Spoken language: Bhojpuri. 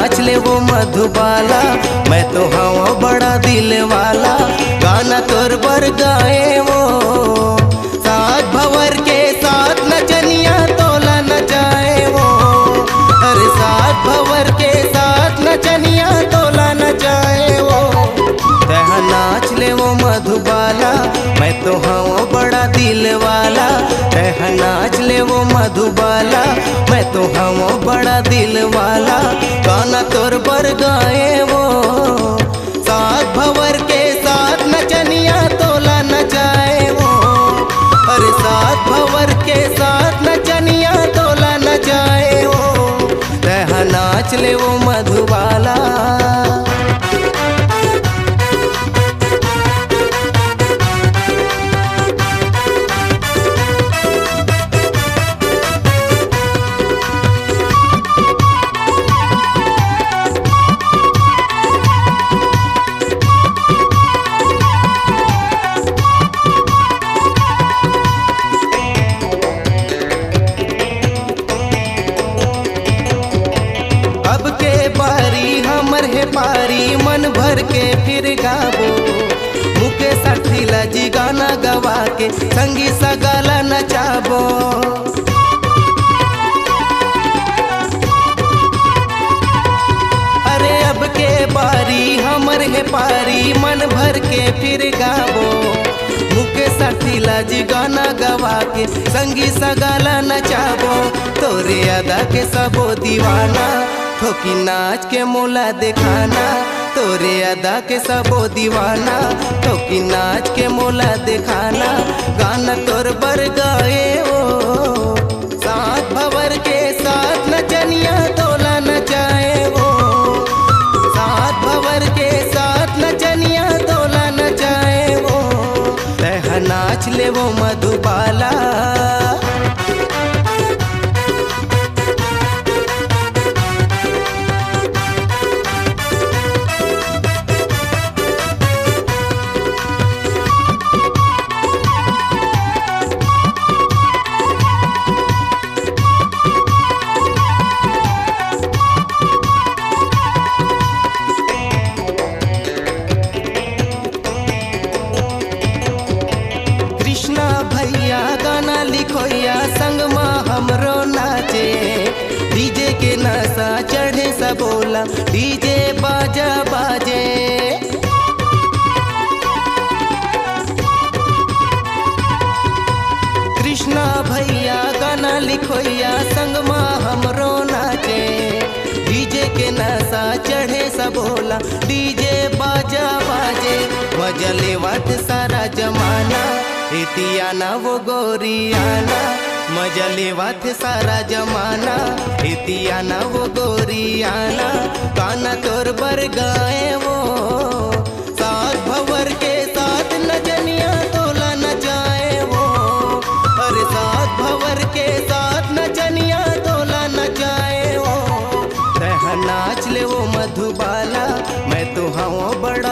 नाच ले वो मधुबाला, मैं तो हूँ बड़ा दिल वाला, गाना तोर बर गाए वो। साथ भवर के साथ नचनिया तोला नचाए वो, अरे साथ भवर के साथ नचनिया तोला नचाए वो। तह नाच ले वो मधुबाला, मैं तो हूँ बड़ा दिल वाला, तह नाच ले वो मधुबाला, मैं तो हूँ बड़ा दिल वाला, गाना तोर बर गाए वो। साथ भवर के साथ नचनिया तोला नचाए वो, अरे साथ भवर के साथ नचनिया तोला नचाए वो। तह नाच ले वो मधुबाला। अब के बारी हमर है पारी, मन भर के फिर गाबो। मुके सठिला जी गाना गवा के संगी सगाला नचाबो। अरे अब के बारी हमर है पारी, मन भर के फिर गाबो। मुके सठिला जी गाना गवा के संगी सगाला नचाबो। तोरे अदा के सबो दीवाना, ठोकी नाच के मोला दिखाना। तोरे अदा के सबो दीवाना, ठोकी नाच के मोला दिखाना, गाना तोर बर गाए वो। साथ भवर के साथ नचनिया तोला नचाए वो, साथ भवर के साथ नचनिया तोला नचाए वो। तह नाच ले वो मधुबाला। कृष्णा भैया गाना लिखोया संग माँ हमरो नाचे। डीजे के नशा चढ़े सा बोला, डीजे बाजा बाजे। कृष्णा भैया गाना लिखोया संग माँ हमरो नाचे। डीजे के नशा चढ़े सा बोला, डीजे बाजा बाजे। मजा लेवात सारा जमाना, इतियाना वो गोरियाना। मजा लेवात सारा जमाना, इतियाना वो गोरियाना, गाना तोर बर गाए वो। साथ भवर के साथ नचनिया तोला नचाए वो, अरे साथ भवर के साथ नचनिया तोला नचाए वो। तह नाच ले वो मधुबाला, मैं तो हूँ बड़ा